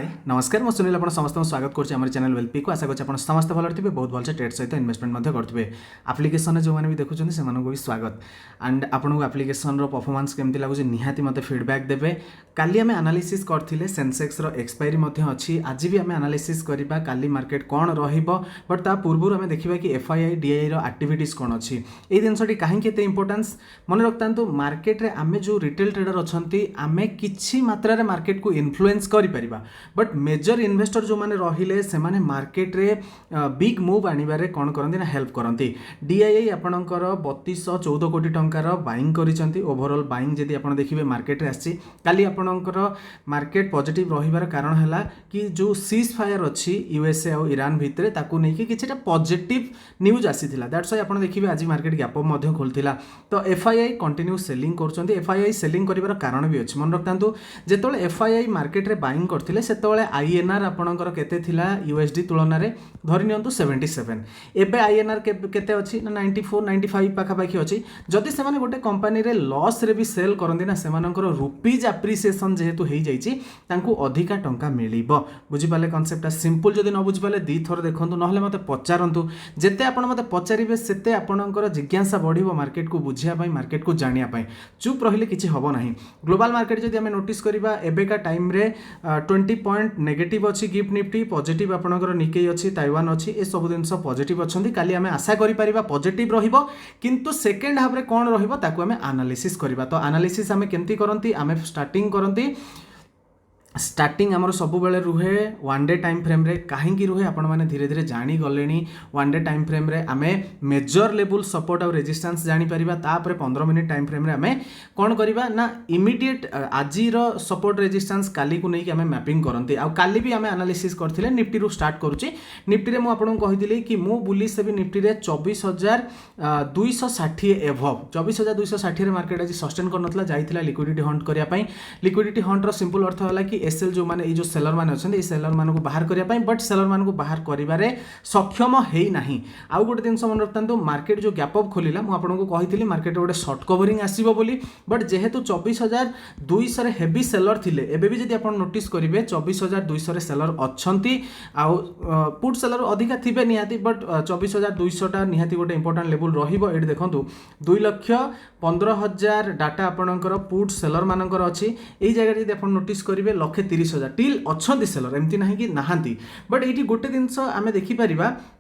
हाय नमस्कार मैं सुनील आप समस्त स्वागत करुँच चैनल वेलपी को आशा कर समस्त भल थे बहुत भलसे ट्रेड सहित इन्वेस्टमेंट करेंगे आप्लिकेसन जो मैंने भी देखुं से भी स्वागत एंड आपको आप्लिकेसन परफॉर्मेंस केमती लगुच निहाती मत फीडबैक देवे काली आम एनालिसिस करते सेंसेक्स एक्सपायरी अच्छी आज भी आम एनालिसिस करवा काली मार्केट कौन रट ता पूर्व आम देखा कि एफआईआई डीआई एक्टिविटीज कौन अच्छी ये जिनटी कहीं इंपोर्टान्स मन रखता मार्केट रे आम जो रिटेल ट्रेडर अच्छा आम कि मात्रा मार्केट को इन्फ्लुएंस कर बट मेजर इन्वेस्टर जो मैंने रहिले से माने मार्केट रे बिग मूव आनिबारे कौन करती ना हेल्प करती डीआईआई आपणकर 3214 कोटी टंकार बाइंग करिसेंती ओवरऑल बाइंग जदि आप देखिए मार्केट रे आसी काली आपणकर मार्केट पॉजिटिव रहिबार कारण हैला कि जो सीज फायर अच्छी यूएसए और ईरान भितर ताकू नहीं कि पॉजिटिव न्यूज आसीथिला दैट्स व्हाई आपण देखिए आज मार्केट गैप अप मध्य खोलथिला तो एफआईआई कंटिन्यू सेलिंग करछंती एफआईआई सेलिंग करिवार कारण भी अछि मन रखतांतु जेतोले एफआईआई मार्केट रे बाइंग करथिले सेतोले आईएनआर आपणकर केते थिला यूएसडी तुलना रे धरि नियंतु 77 एबे आईएनआर केते अछि ना 94 95 पाखा पाखी अछि जदि से माने गोटे कंपनी रे लॉस रे भी सेल करंदी ना सेमानकर रुपीज एप्रिसिएशन जेहेतु हेई जाईची तांकू अधिका टंका मिलिबो बुझि पाले कांसेप्ट सिंपल जदि न बुझि पाले दी थोर देखंतु नहले मते पचारंतु जेते आपण मते पचारिबे सेते आपणकर जिज्ञासा बढ़िबो मार्केट को बुझिया पई मार्केट को जानिया पई चुप रहिले किछि हबो नाही ग्लोबल मार्केट जदि हमें नोटिस करिबा एबेका टाइम रे 20 पॉइंट नेगेटिव अच्छी गिफ्ट निफ्टी पॉजिटिव आपणकर निकेई अच्छी ताइवान अच्छी ए सब जिनस पॉजिटिव अच्छी काली आम आशा करिपरिबा पॉजिटिव रहिबो किंतु सेकेंड हाफ रे कोन रहिबो ताकू आम एनालिसिस करबा तो एनालिसिस आम केमती करंती आम स्टार्टिंग करंती स्टार्टिंग आमर सब बेले रुहे वन डे टाइम फ्रेम रे कहीं रुहे आपण मैंने धीरे धीरे जानी गले वन डे टाइम फ्रेम रे आमे मेजर लेवल सपोर्ट और रेजिस्टेंस जानी परिबा तापर 15 मिनिट टाइम फ्रेम रे आमे कौन करिबा ना इमीडिएट आजिर सपोर्ट रेजिस्टेंस काली को नहीं कि आमे मैपिंग करंती आ काली भी आमे एनालिसिस करथिले निफ्टी रु स्टार्ट करूची निफ्टी रे मु आपन को कहिदिली कि मु बुलिश भी निफ्टी रे 24260 एभव 24260 रे मार्केट आज सस्टेन करनतला जाइथिला लिक्विडिटी हंट करिया पई लिक्विडिटी हंट रो सिंपल अर्थ होला कि एसएल जो माने जो सेलर माने अछन सेलर मान को बाहर करिया पई बट सेलर मान को बाहर करिबारे सक्षम हेई नाही आउ गोटे दिन मन रखतांतु मार्केट जो गैप अप खोलिला मु आपन को कहिथिली मार्केट गोटे शॉर्ट कवरिंग आसीबो बोली बट जेहेतु 24200 रे हेवी सेलर थिले एबे भी जदि आपन नोटिस करिवे 24200 रे सेलर अछंती आउ पुट सेलर अधिका थिबे निहाती बट 24200 टा निहाती गोटे इंपोर्टेंट लेवल रहिबो एडी देखंतु 2,15,000 डाटा आपनकर पुट सेलर मानकर अछि एई जगह जदि आपन नोटिस करिवे 1,30,000 टिल अच्छी सेलर एमती ना कि नहांती बट ये गोटे जिनस आम देखिपर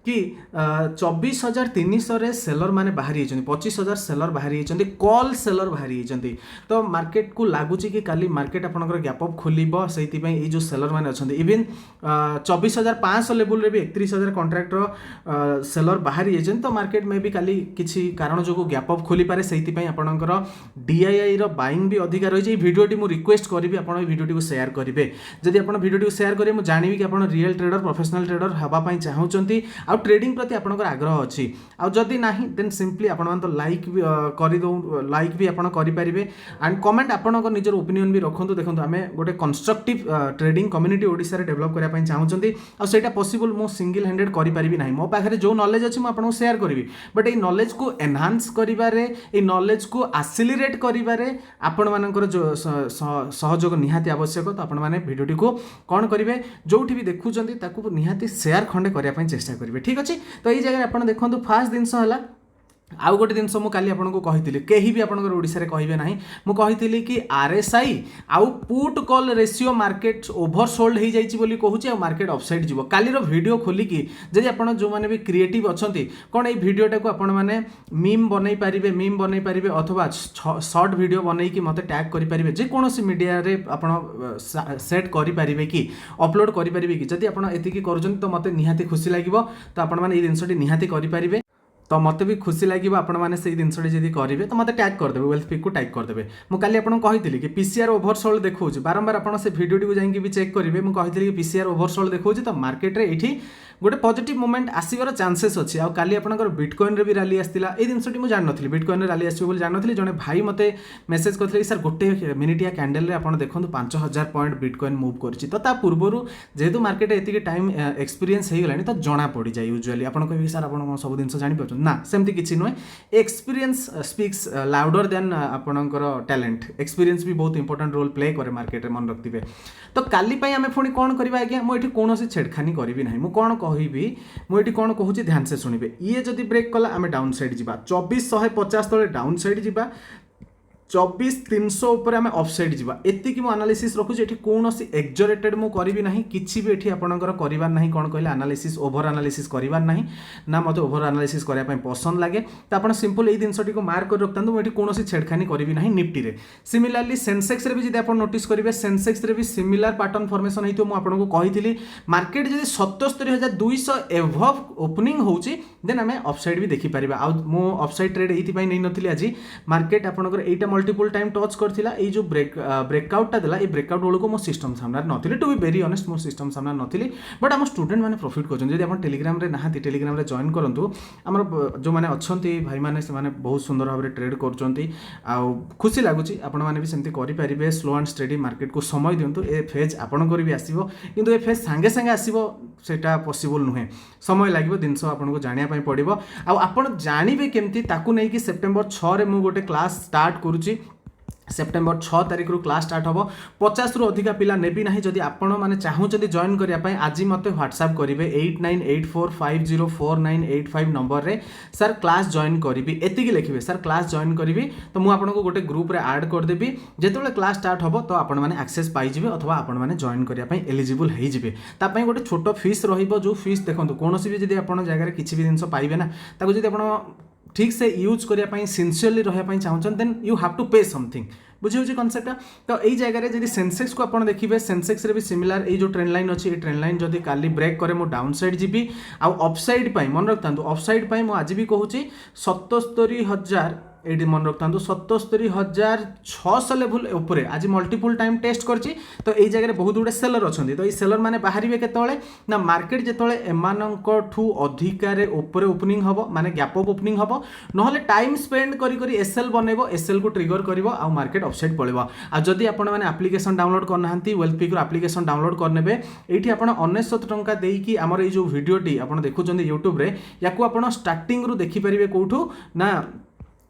कि 24,300 रे सेलर माने बाहरी 25,000 सेलर बाहरी कॉल सेलर बाहरी तो मार्केट को लगुच कि काली मार्केट आपंकर गैप अप खोल से जो सेलर मैंने अच्छा इवेन 24,500 लेवल रे भी 31,000 कंट्राक्टर सेलर बाहरी तो मार्केट में भी काली किसी कारण जो गैप अप खोली पारे से आपंकर डीआईआई रो बाइंग भी अधिकार रही भिडियोटी मुझे रिक्वेस्ट करी आप भिडियो को शेयर करेंगे जदि आप भिडियो शेयर करेंगे मुझे जानवी कि आप रियल ट्रेडर प्रोफेशनल ट्रेडर हाँपाई चाहूँगी आउ ट्रेडिंग प्रति आपंकर आग्रह अच्छी आउ जदि ना देन सिंपली आप लाइक भी लाइक भी आप करेंगे एंड कमेंट आप निजर ओपिनियन भी रखु देखो आम गोटे कंस्ट्रक्टिव ट्रेडिंग कम्युनिटी ओडिशा रे डेवलप करने चाहूँगी आईटा पॉसिबल मु सिंगल हैंडेड करें ना मो पाखे जो नॉलेज अच्छी मुझे शेयर करी बट ये नॉलेज को एनहांस करिबारे ये नॉलेज को आसिलेट करिबारे आपण मानकर जो सहयोग निहाती आवश्यक तो आपण माने भिडियोटी को कौन करेंगे जो भी देखुंत ताकू निहाती शेयर खंडे करने चेष्टा करेंगे ठीक अच्छे तो ये जगह आप देखो फास्ट जिनस है आउ गोटे जिनस मुझे आपको कही कहीं भी आपंकर ओडिशा रे कहिबे नाही मु कहितली कि आरएसआई आउ पुट कॉल रेशियो मार्केट ओभरसोल्ड हो जाइछि बोली कहूछि आ मार्केट अपसाइड जीवो कालीर वीडियो खोलिकी जदि आपण जो माने भी क्रिएटिव अछंती कोन ए वीडियोटा को आपण माने मीम बनै पारिबे अथवा शॉर्ट वीडियो बनै कि मते टैग करि पारिबे जे कोनोसी मीडिया रे आपण सेट करि पारिबे कि अपलोड करि पारिबे कि जदि आपण एतिकी करूछन तो मते निहाती खुशी लागिवो तो आपण माने ए जिनसटी निहाती करि पारिबे तो मत भी खुशी लगे आपण मैंने से जिनसटी जब करेंगे तो मतलब टैग करदे वेल्थ पिक को टैग करदे मुझे काली आपको कही कि पीसीआर ओभरसोल्ड देखो बारंबार आप से भिडियो को जाकि भी चेक करेंगे मुझे कही कि पीसीआर ओभरसोल्ड देखो तो मार्केट रे ये गोटे पॉजिटिव मूवमेंट आसवर चांसेस अच्छी आउ काली आपंकर बिटकॉइन रे भी रैली आसला ये जिनसटी मुझे जानी बिटकॉइन रे रैली आसो जानी जड़े भाई मते मेसेज करते सर गोटे मिनिटिया कैंडल रे आपन देखो 5,000 पॉइंट बिटकॉइन मूव करछि तो ता पूर्वरु जेहेतु मार्केट एतिके टाइम एक्सपीरियंस हो गलानी तो जना पड़ जाए यूजुअली आपन कहबे सर आपन सब दिन जानि जाऊँ ना सेमती किसी नुहे एक्सपीरियंस स्पीक्स लाउडर देन आपणकर टैलेंट एक्सपीरियंस भी बहुत इंपोर्टेंट रोल प्ले करे मार्केट मन रखिथे तो काली आम पुणी कौन करवा आज्ञा मुझे कौन छेड़खानी करी ना मुझे कौन कहबी मुझे कौन कहूँ ध्यान से शुणे ये जदि ब्रेक कला आम डाउन साइड जा 2450 तले डाउन साइड जा 24,300 उपर आम अफ साइड जा एतिक मु एनालिसिस रखुची एठी कौन एक्जरेटेड मु करिवि नाही किछि भी एठी आपणकर करिवार नाही कोन कहले एनालिसिस ओभर एनालिसिस करिवार नाही ना मते ओभर एनालिसिस करिया पय पसंद लागे त आपण सिंपल एई दिनसटी को मार्क कर रखतांतु मु एठी कोनोसी छेड़खानी करिवि नाही निफ्टी रे सिमिलरली सेंसेक्स रे भी जदि आपण नोटिस करिवे सेंसेक्स रे भी सिमिलर पैटर्न फॉर्मेशन हेतु मु आपन को कहिथिली मार्केट जदि 77200 एभव ओपनिंग होउची देन हमें अपसाइड भी देखि परिबा आ मु अपसाइड ट्रेड एथि पय नै नथिली आज मार्केट आपनकर एटा मल्टीपल टाइम टच करथिला ए जो ब्रेकआउट देला ए ब्रेकआउट बेलू मो सिस्टम सामने नथिली टू बी वेरी ऑनेस्ट मो सिस्टम सामने नथिली बट आम स्टूडेंट माने प्रॉफिट करछन जदि आपण टेलीग्राम रे नाहाती टेलीग्राम रे जॉइन करंतु हमर जो माने अछंती भाई माने से माने बहुत सुंदर भाबरे ट्रेड करछंती आ खुशी लागुची आपण माने भी सेमती करि परिबे स्लो एंड स्टेडी मार्केट को समय दियंतु ए फेज आपण करी भी आसीबो किंतु ए फेज संगे संगे आसीबो सेटा पॉसिबल नुहे समय लागिबो दिनसो आपण को जानिया पय पड़िबो आ आपण जानिबे केमती ताकू नै कि सेप्टेम्बर 6 रे मु गोटे क्लास स्टार्ट करूची सेप्टेम्बर 6 तारिख रु क्लास स्टार्ट हम 50 रु अधिका पिला नेबी ना जदि आपण माने चाहूचंती जॉइन करिया पय आज मते व्हाट्सएप करिवे 8984504985 नंबर रे सर क्लास जॉइन करिवि एतिकी लिखिबे सर क्लास जॉइन करिवि तो मु आपन को गोटे ग्रुप रे ऐड कर देबी जेतोले क्लास स्टार्ट हबो तो आपण माने एक्सेस पाई जिवे अथवा आपण माने जॉइन करिया पय एलिजिबल हेइ जिवे ता पय गोटे छोटो फीस रहिबो जो फीस देखंतु कोनोसी भी जदि आपण जगह रे किछि भी जिंस पाइबे ना ताको जदि आपण ठीक से यूज करने सिंसियरली रहा चाहते देन यू हैव टू पे समथिंग बुझे कनसेप्ट तो यही जगह जब सेंसेक्स को आप देखिए सेंसेक्स रे भी सिमिलर ये जो ट्रेंड लाइन अच्छी ये ट्रेंड लाइन जब काली ब्रेक करे मु डाउन साइड जी आउ अपसाइड मन रखता अपसाइड मुझे आज भी कहूँ 77,000 ये मन रखता 77,600 लेवल उपर आज मल्टीपल टाइम टेस्ट करछि तो यही जगह बहुत गुड़े सेलर अच्छा तो ये सेलर मैंने बाहर केतले ना मार्केट जिते एमानठू अधिकार ऊपर ओपनिंग हम माने गैप अप ओपनिंग हम ना टाइम स्पेंड करी एसएल बनइबो एसएल को ट्रिगर करिवो आ मार्केट अपसाइड पळेबो आ जदि आपण माने एप्लिकेशन डाउनलोड करनाहांती वेल्थ पिक रो एप्लिकेशन डाउनलोड करनेबे एठी आपण 99 टंका देकी हमर ए जो वीडियोटी आपण देखुचंदी यूट्यूब रे याकू आपण स्टार्टिंग रु देखि परिबे कोठू ना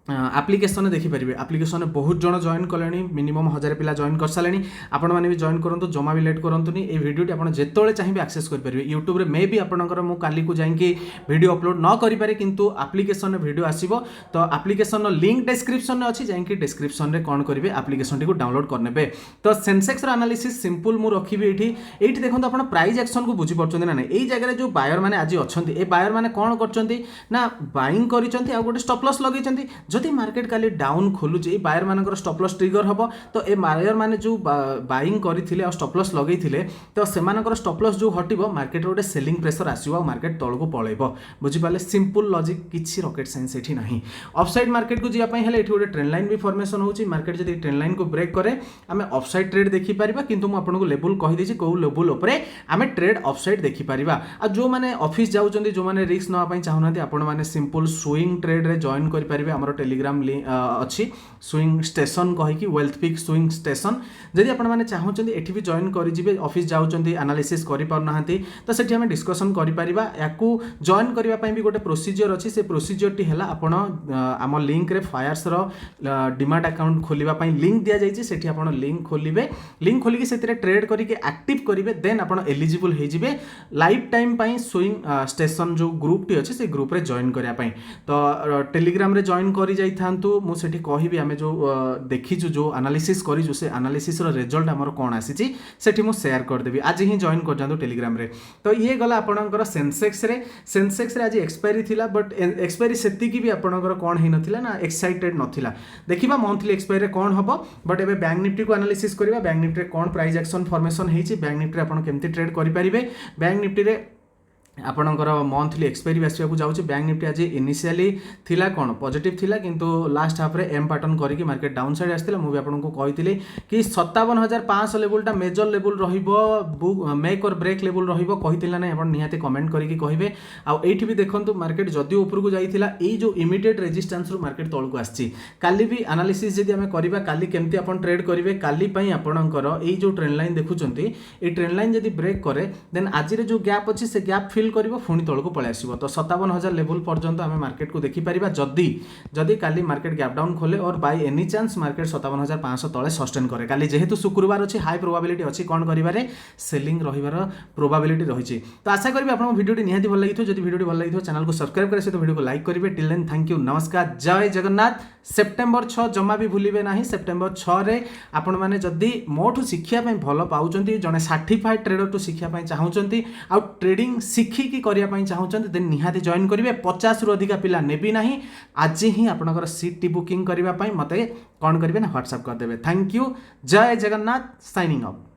एप्लिकेशन देखिपारे एप्लिकेशन बहुत जन जॉइन कले मिनिमम 1000 पिला जॉइन कर सारे आपण मैंने भी जॉइन करूँ जमा भी लेट करूँनी ये भिडियोटी आप जिते चाहिए एक्सेस करेंगे यूट्यूब रे मे भी आपंकर मु काली को जाइए वीडियो अपलोड न करें किंतु एप्लिकेशन वीडियो आसो तो एप्लिकेशन लिंक डिस्क्रिप्शन में अच्छी जाइए डिस्क्रिप्शन में कौन करेंगे एप्लिकेशन को डाउनलोड करने तो सेंसेक्स एनालिसिस सिंपल मु रखी ये देखो आप प्राइस एक्शन को बुझीपार ना ना यही जगह जो बायर मैंने आज अच्छा ये बायर मैंने कौन कर बाइंग कर गोटे स्टॉप लॉस लगे जदि मार्केट काली डाउन खोलुचे बायर मानकर स्टॉप लॉस ट्रिगर हम तो ए बायर माने जो बाइंग करथिले आ स्टॉप लॉस लगेइथिले तो सेमानकर स्टॉप लॉस जो हटिबो मार्केट गोटे सेलिंग प्रेशर आसीबो मार्केट तळ को पळेबो बुझी पाले सिंपल लॉजिक किछि रॉकेट साइंस एठी नाही अपसाइड मार्केट को जिया पई हेले एठी गोटे ट्रेंड लाइन भी फॉर्मेशन होची मार्केट जदि ट्रेंड लाइन को ब्रेक करे आमे अपसाइड ट्रेड देखि परिबा किंतु मु आपन को लेवल कहि देछि को लेवल ऊपर आमे ट्रेड अपसाइड देखि परिबा आ जो माने ऑफिस जाउचंदी जो माने रिस्क नवा पई चाहुनांती आपन माने सिंपल स्विंग ट्रेड रे जॉइन करि परिबे हमर टेलीग्राम अच्छी स्विंग स्टेशन कहीकि वेल्थ पिक स्विंग स्टेशन जदि आपण माने चाहूचंदी एठी भी जॉइन करि जिवे ऑफिस जाउचंदी एनालिसिस करि पार नाहंती तो सेठी हम डिस्कशन करि परिबा याकू जॉइन करिवा पई भी गोटे प्रोसीजर अछि से प्रोसीजर टी हला आपण आम लिंक रे फायर्स रो डिमाट अकाउंट खोलिबा पई लिंक दिया जाइछि सेठी आपण लिंक खोलिबे लिंक खोलिकि सेतिरे ट्रेड करिके एक्टिव करिवे देन आपण एलिजिबल हे जिवे लाइफ टाइम पई स्विंग स्टेशन जो ग्रुप टी अछि से ग्रुप रे जॉइन करिया पई तो टेलीग्राम रे जॉइन करि जाई थांतु मु सेठी कहिबी आमे जो देखिछु जो एनालिसिस करिजु से एनालिसिस रो रिजल्ट हमर कोन आसीछि सेठी मु शेयर कर देबी आज ही जॉइन कर जांतु टेलीग्राम रे तो ये गला आपनकर सेंसेक्स रे आज एक्सपायरी थिला बट एक्सपायरी सेति की भी आपनकर कोन हे नथिला ना एक्साइटेड नथिला देखिबा मंथली एक्सपायरी कोन हबो बट एबे बैंक निफ्टी को एनालिसिस करिबा बैंक निफ्टी रे कोन प्राइस एक्शन फॉर्मेशन हेछि बैंक निफ्टी रे आपण केमति ट्रेड करि परिबे बैंक निफ्टी रे आपणकर मंथली एक्सपायरी आसवाक जाऊँगी बैंक निफ्टी आज इनिशियली थिला कौन पॉजिटिव थिला किंतु लास्ट हाफ रे एम पैटर्न करके मार्केट डाउन साइड आसला मुझे आपको कही कि 57,500 लेवलटा मेजर लेवल रहिबो मेक और ब्रेक लेवल रहिबो कहितिला ना आपण निहाते कमेंट करके कहिबे आ एठी भी देखंतु मार्केट जदि ऊपर को जाइथिला एई जो इमीडिएट रेजिस्टेंस रु मार्केट तळ को आछि काली भी एनालिसिस जदि हमें करबा काली केमती आपण ट्रेड करिवे काली पई आपणकर एई जो ट्रेंड लाइन देखुचंती ए ट्रेंड लाइन जदि ब्रेक करे देन आज रे जो गैप अछि से गैप फिल फिल करिवो पुणी तळको पळै आसीबो तो 57,000 लेवल पर्यंत आमे मार्केट को देखि परिबा जदी जदी काली मार्केट गैप डाउन खोले और बाय एनी चांस मार्केट 57,500 तळे सस्टेन करे काली जेहेतु शुक्रवार अछि हाई प्रोबेबिलिटी अछि कोन करिबारे सेलिंग रहिबार प्रोबेबिलिटी रहिछि तो आशा करबी आपन वीडियो टी निहाती भल लागिथो जदी वीडियो टी भल लागिथो चैनल को सब्सक्राइब करे सहित वीडियो को लाइक करिवे टिल देन थैंक यू नमस्कार जय जगन्नाथ सेप्टेम्बर 6 जमा भी भूलिबे नाही सेप्टेम्बर 6 रे आपण माने जदी मोठु शिक्षा पय भल पाउचंती जने सर्टिफाइड ट्रेडर टू शिक्षा पय चाहउचंती आ ट्रेडिंग शिखी की करिया पय चाहउचंती देन निहाती जॉइन करिवे 50 रु अधिक पिला नेबी नाही आज ही आपनकर सीट टी बुकिंग करिवा पय मते कोन करिवे ना व्हाट्सएप कर देबे थैंक यू जय जगन्नाथ साइनिंग ऑफ।